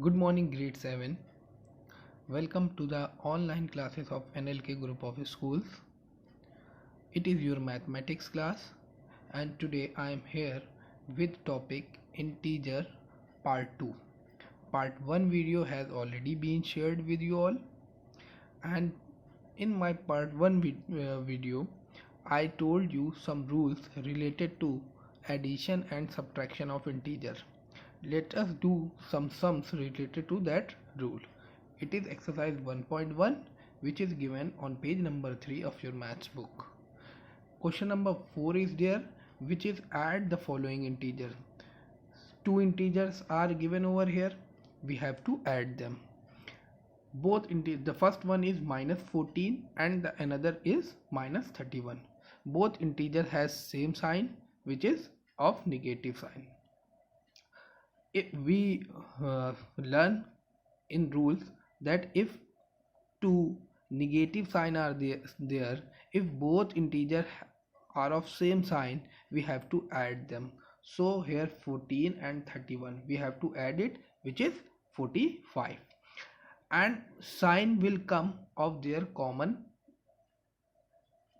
Good morning, grade 7. Welcome to the online classes of N.L.K group of schools. It is your mathematics class, and today I am here with topic integer part 2. Part 1 video has already been shared with you all, and in my part 1 video I told you some rules related to addition and subtraction of integer. Let us do some sums related to that rule. It is exercise 1.1 which is given on page number 3 of your maths book. Question number 4 is there, which is add the following integers. Two integers are given over here. We have to add them. The first one is minus 14 and the another is minus 31. Both integers has same sign, which is of negative sign. If we learn in rules that if two negative sign are there, if both integers are of same sign, we have to add them. So here 14 and 31 we have to add it, which is 45, and sign will come of their common.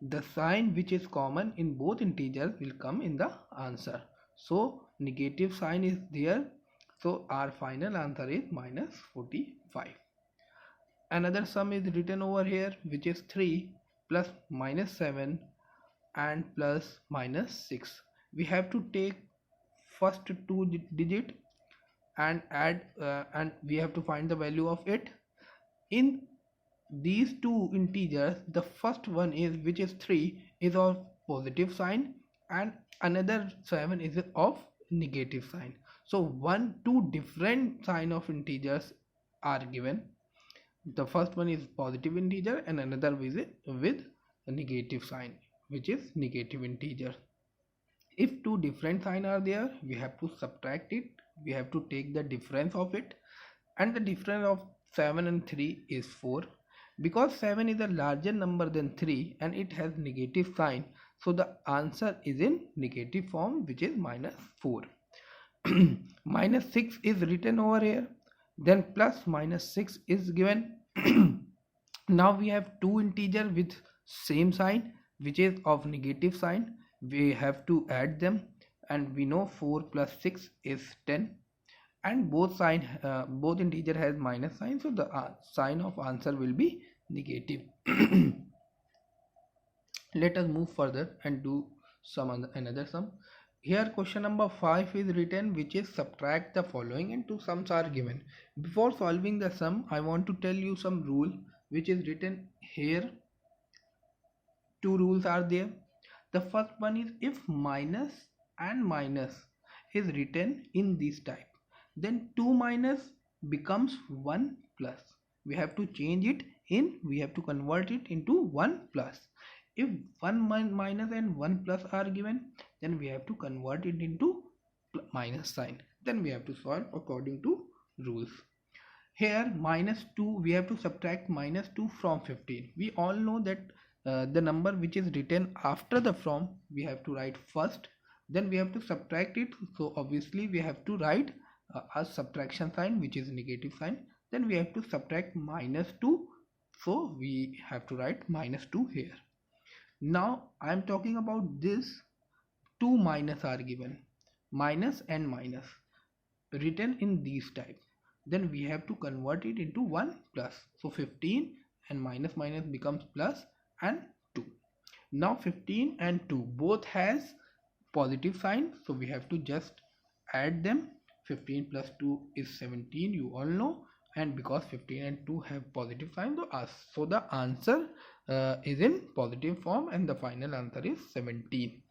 The sign which is common in both integers will come in the answer. So negative sign is there, so our final answer is minus 45. Another sum is written over here, which is 3 plus minus 7 and plus minus 6. We have to take first two digit and add and we have to find the value of it. In these two integers, the first one is, which is 3, is of positive sign, and another 7 is of negative sign. So two different sign of integers are given. The first one is positive integer and another with a negative sign, which is negative integer. If two different sign are there, we have to subtract it. We have to take the difference of it, and the difference of 7 and 3 is 4. Because 7 is a larger number than 3 and it has negative sign, so the answer is in negative form, which is minus 4. Minus 6 is written over here, then plus minus 6 is given. Now we have two integer with same sign, which is of negative sign. We have to add them, and we know 4 plus 6 is 10, and both integer has minus sign, so the sign of answer will be negative. Let us move further and do another sum. Here question number 5 is written, which is subtract the following, and two sums are given. Before solving the sum, I want to tell you some rule which is written here. Two rules are there. The first one is, if minus and minus is written in this type, then 2 minus becomes 1 plus. We have to change it we have to convert it into 1 plus. If 1 minus and 1 plus are given, then we have to convert it into minus sign. Then we have to solve according to rules. Here minus 2, we have to subtract minus 2 from 15. We all know that the number which is written after the from, we have to write first, then we have to subtract it. So obviously we have to write a subtraction sign, which is negative sign. Then we have to subtract minus 2, so we have to write minus 2 here. Now I am talking about this. Two minus are given, minus and minus written in these type. Then we have to convert it into 1 plus. So 15 and minus minus becomes plus and 2. Now 15 and 2 both has positive sign, so we have to just add them. 15 plus 2 is 17, you all know, and because 15 and 2 have positive sign, so the answer is in positive form, and the final answer is 17.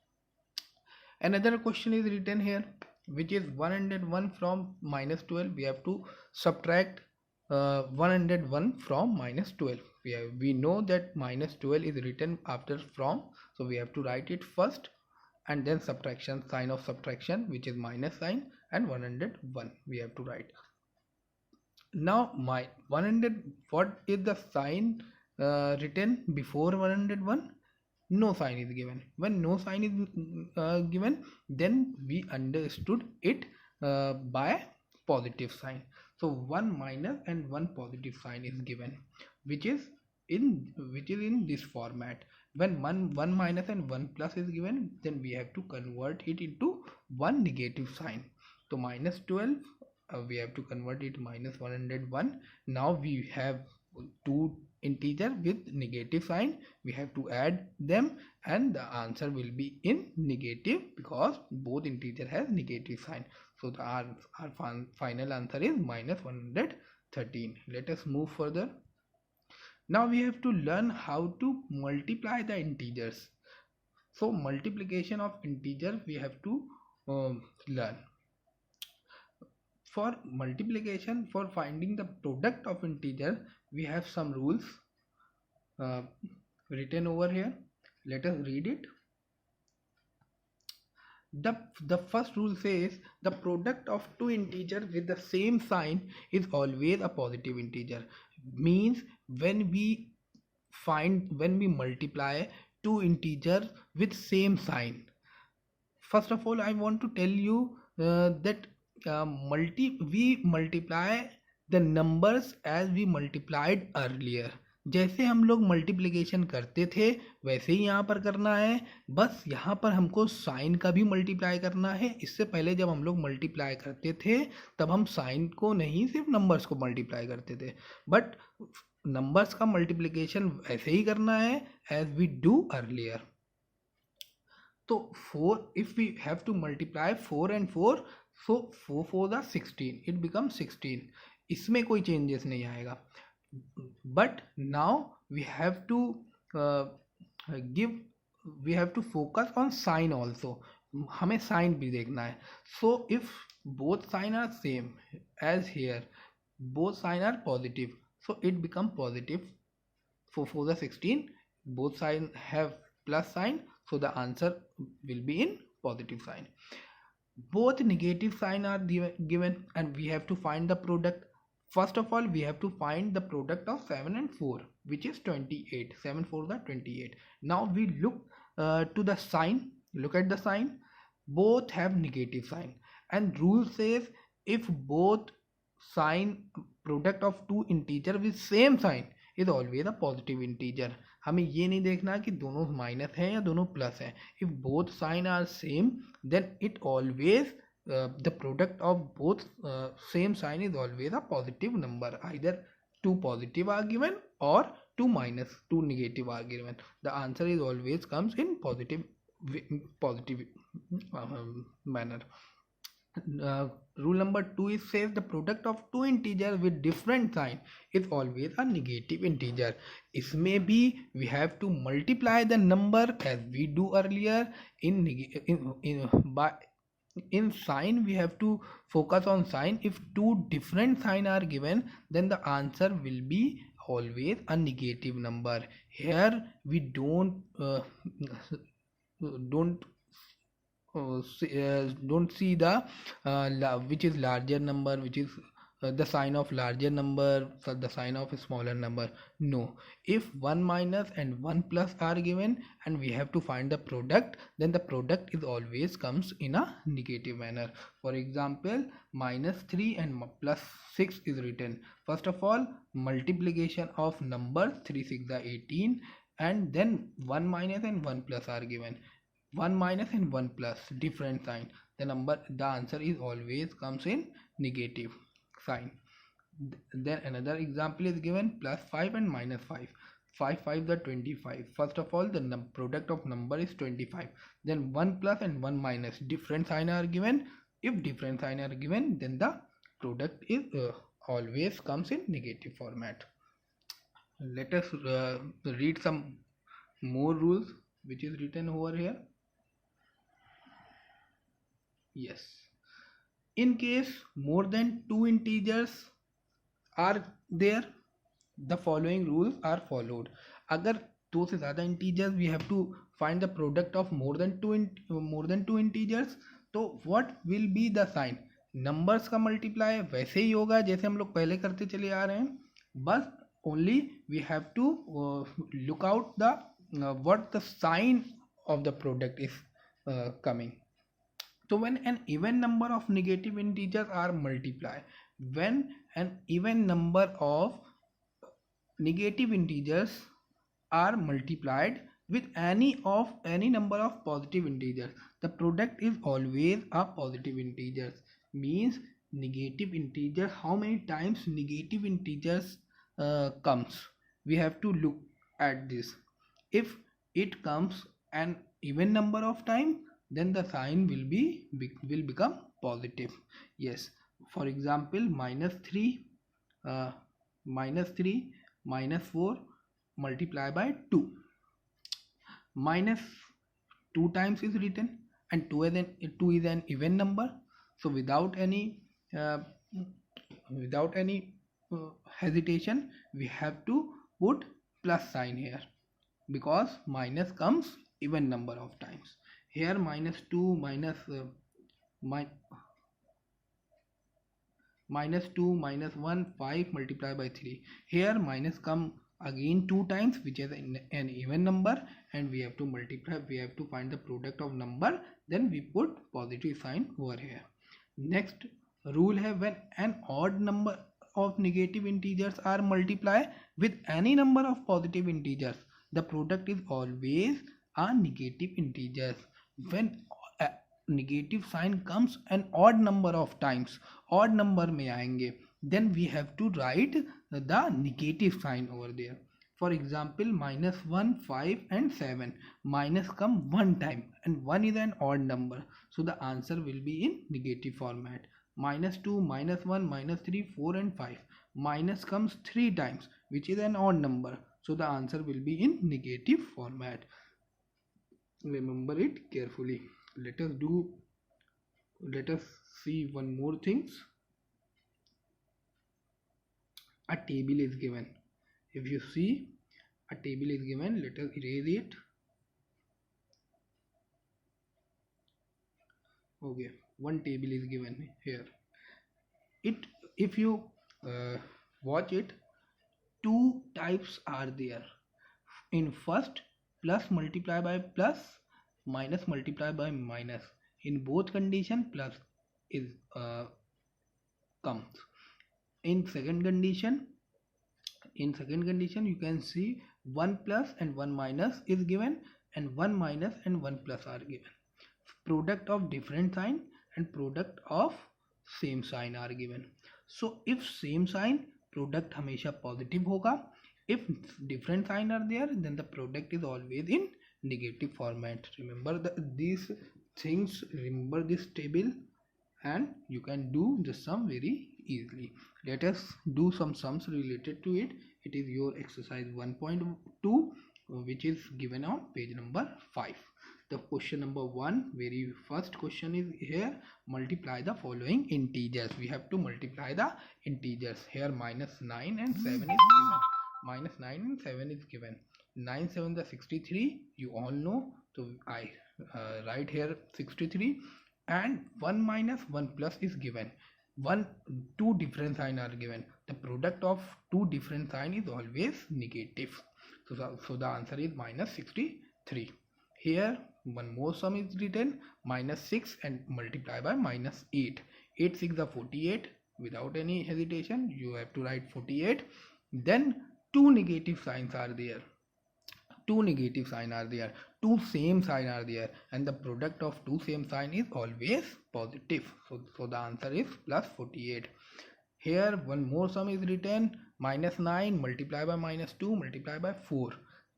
Another question is written here, which is 101 from minus 12. We have to subtract 101 from minus 12. We know that minus 12 is written after from, so we have to write it first, and then subtraction, sign of subtraction, which is minus sign, and 101 we have to write. Now my 100, what is the sign written before 101? No sign is given. When no sign is given, then we understood it by positive sign. So 1 minus and 1 positive sign is given, which is in this format. When 1 minus and 1 plus is given, then we have to convert it into one negative sign. So minus 12, we have to convert it minus 101. Now we have two integer with negative sign, we have to add them, and the answer will be in negative because both integer has negative sign. So our final answer is minus 113. Let us move further. Now we have to learn how to multiply the integers. So multiplication of integer we have to learn. For multiplication, for finding the product of integer, we have some rules uh, written over here. Let us read it. The first rule says the product of two integers with the same sign is always a positive integer. Means when we multiply two integers with same sign. First of all, I want to tell you that we multiply the numbers as we multiplied earlier. जैसे हम लोग multiplication करते थे वैसे ही यहाँ पर करना है, बस यहाँ पर हमको साइन का भी मल्टीप्लाई करना है. इससे पहले जब हम लोग मल्टीप्लाई करते थे तब हम साइन को नहीं सिर्फ नंबर्स को मल्टीप्लाई करते थे, बट नंबर्स का मल्टीप्लिकेशन ऐसे ही करना है एज वी डू अर्लियर. तो 4, if we have to multiply 4 and 4, so 4 4 are 16, it becomes 16. इसमें कोई changes नहीं आएगा. But now we have to focus on sign also. हमें sign भी देखना है. So if both sign are same as here, both sign are positive, so it become positive. 4 4 are 16, both sign have plus sign, so the answer will be in positive sign. Both negative sign are given and we have to find the product. First of all, we have to find the product of 7 and 4, which is 28. 7 4 are 28. Now we look to the sign. Look at the sign. Both have negative sign, and rule says if both sign product of two integer with same sign is always a positive integer. हमें ये नहीं देखना कि दोनों minus है या दोनों plus है. If both sign are same then it always the product of both same sign is always a positive number. Either two positive are given or two negative are given. The answer is always comes in positive manner. Rule number 2 is says the product of two integers with different sign is always a negative integer. इसमें भी we have to multiply the number as we do earlier. In sign we have to focus on sign. If two different sign are given, then the answer will be always a negative number. Here we don't see the which is larger number, which is the sign of larger number, the sign of a smaller number. No, if 1 minus and 1 plus are given and we have to find the product, then the product is always comes in a negative manner. For example, minus 3 and plus 6 is written. First of all, multiplication of numbers, 3 6 are 18, and then 1 minus and 1 plus are given. 1 minus and 1 plus different sign, the answer is always comes in negative sign. Then another example is given, plus 5 and minus 5. 5 5 are 25. First of all, the product of number is 25. Then 1 plus and 1 minus different sign are given. If different sign are given, then the product is always comes in negative format. Let us read some more rules which is written over here. Yes, in case more than two integers are there, the following rules are followed. अगर दो से ज़्यादा integers we have to find the product of more than two integers, तो what will be the sign? numbers का multiply वैसे ही होगा जैसे हम लोग पहले करते चले आ रहे हैं, बस only we have to look out the what the sign of the product is coming. So when an even number of negative integers are multiplied, when an even number of negative integers are multiplied with any number of positive integers, the product is always a positive integers. Means negative integer, how many times negative integers comes, we have to look at this. If it comes an even number of time, then the sign will become positive. Yes, for example, uh, minus 3 minus 4 multiply by 2. Minus 2 times is written, and 2 is an even number. So uh, without any hesitation, we have to put plus sign here, because minus comes even number of times. Here minus 2 mi minus 2 minus 1 5 multiplied by 3. Here minus come again 2 times, which is an even number, and we have to multiply, we have to find the product of number, then we put positive sign over here. Next rule है, when an odd number of negative integers are multiplied with any number of positive integers, the product is always a negative integers. When a negative sign comes an odd number of times, odd number में आएंगे, then we have to write the negative sign over there. For example, minus 1 5 and 7, minus come one time, and 1 is an odd number, so the answer will be in negative format. Minus 2 minus 1 minus 3 4 and 5, minus comes 3 times, which is an odd number, so the answer will be in negative format. Remember it carefully. Let us see one more things. A table is given. If you see, a table is given, let us erase it. Okay, one table is given here. If you watch it, two types are there. In first, plus multiply by plus, minus multiply by minus. In both condition, plus is comes. In second condition you can see 1 plus and 1 minus is given, and 1 minus and 1 plus are given. Product of different sign and product of same sign are given. So if same sign, product हमेशा positive होगा. If different sign are there, then the product is always in negative format. Remember these things, remember this table, and you can do the sum very easily. Let us do some sums related to it. It is your exercise 1.2, which is given on page number 5. The question number 1, very first question is here, multiply the following integers. We have to multiply the integers. Here minus 9 and 7 is given. Minus 9 and 7 is given. 9 7 the 63, you all know, so I write here 63, and 1 minus 1 plus is given. Two different sign are given. The product of two different sign is always negative, so the answer is minus 63. Here one more sum is written, minus 6 and multiply by minus 8. 8 6 are 48. Without any hesitation you have to write 48. Then two negative signs are there, two same sign are there, and the product of two same sign is always positive, so the answer is plus 48. Here one more sum is written, minus 9 multiply by minus 2 multiply by 4.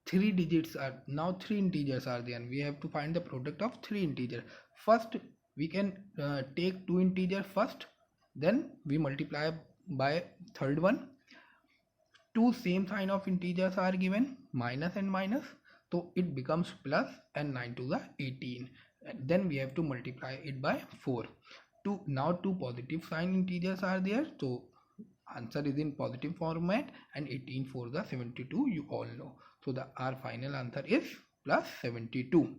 Three digits are now, three integers are there, and we have to find the product of three integers. First we can take two integers first, then we multiply by third one. Two same sign of integers are given, minus and minus, so it becomes plus, and 9 to the 18, and then we have to multiply it by 4. Now two positive sign integers are there, so answer is in positive format, and 18 for the 72, you all know, so our final answer is plus 72.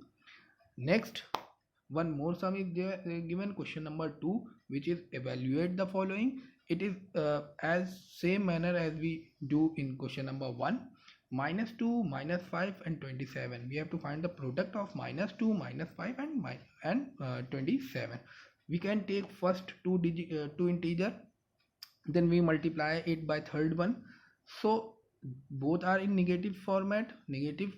Next, one more sum is there given, question number 2, which is evaluate the following. It is as same manner as we do in question number 1. -2, -5 and 27. We have to find the product of -2, -5 and 27. We can take first two integer, then we multiply it by third one. So both are in negative format, negative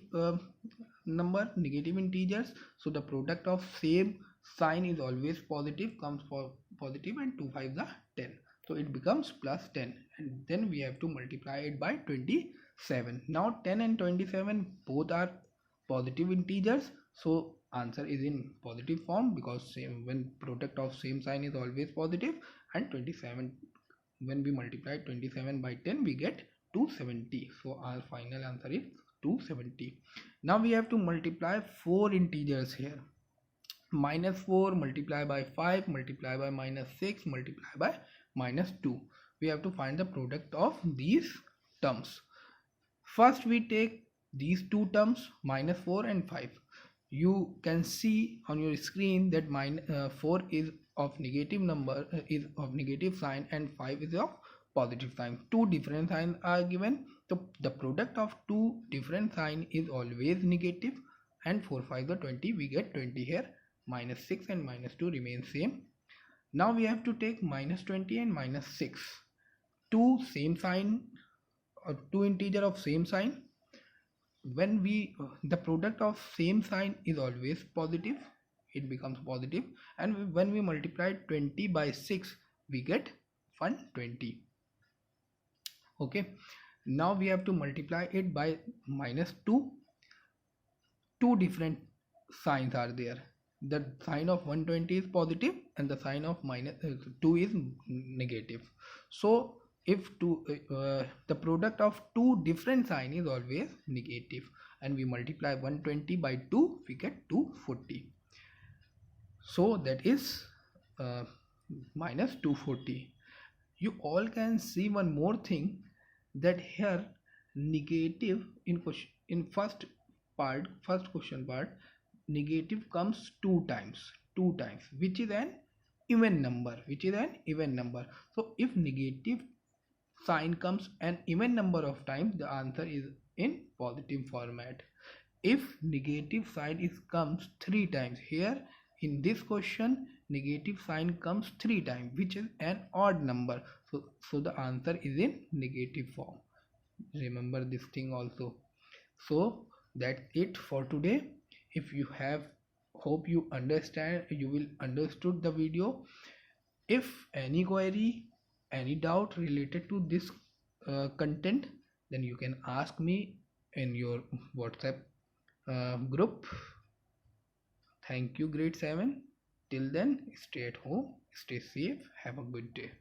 number, negative integers. So the product of same sign is always positive, comes for positive, and 2 5s are 10. So it becomes plus 10, and then we have to multiply it by 27. Now 10 and 27 both are positive integers, so answer is in positive form, because same, when product of same sign is always positive. And 27, when we multiply 27 by 10, we get 270. So our final answer is 270. Now we have to multiply four integers here. -4 multiply by 5 multiply by -6 multiply by -2. We have to find the product of these terms. First we take these two terms, -4 and 5. You can see on your screen that 4 is of negative number, is of negative sign, and 5 is of positive sign. Two different signs are given, so the product of two different sign is always negative. And 4 5 are 20, we get 20 here. -6 and -2 remain same. Now we have to take -20 and -6, two same sign, or two integer of same sign. When we the product of same sign is always positive, it becomes positive. And when we multiply 20 by 6, we get 120. Okay, now we have to multiply it by -2. Two different signs are there. The sign of 120 is positive, and the sign of -2 is negative. So if the product of two different sign is always negative, and we multiply 120 by 2, we get 240. So that is -240. You all can see one more thing, that here negative in first question part, negative comes two times, which is an even number. So if negative sign comes an even number of times, the answer is in positive format. If negative sign comes 3 times, here in this question negative sign comes 3 times, which is an odd number, so the answer is in negative form. Remember this thing also. So that's it for today. If you have, hope you will understood the video. If any query, any doubt related to this content, then you can ask me in your WhatsApp group. Thank you, grade 7. Till then, stay at home, stay safe, have a good day.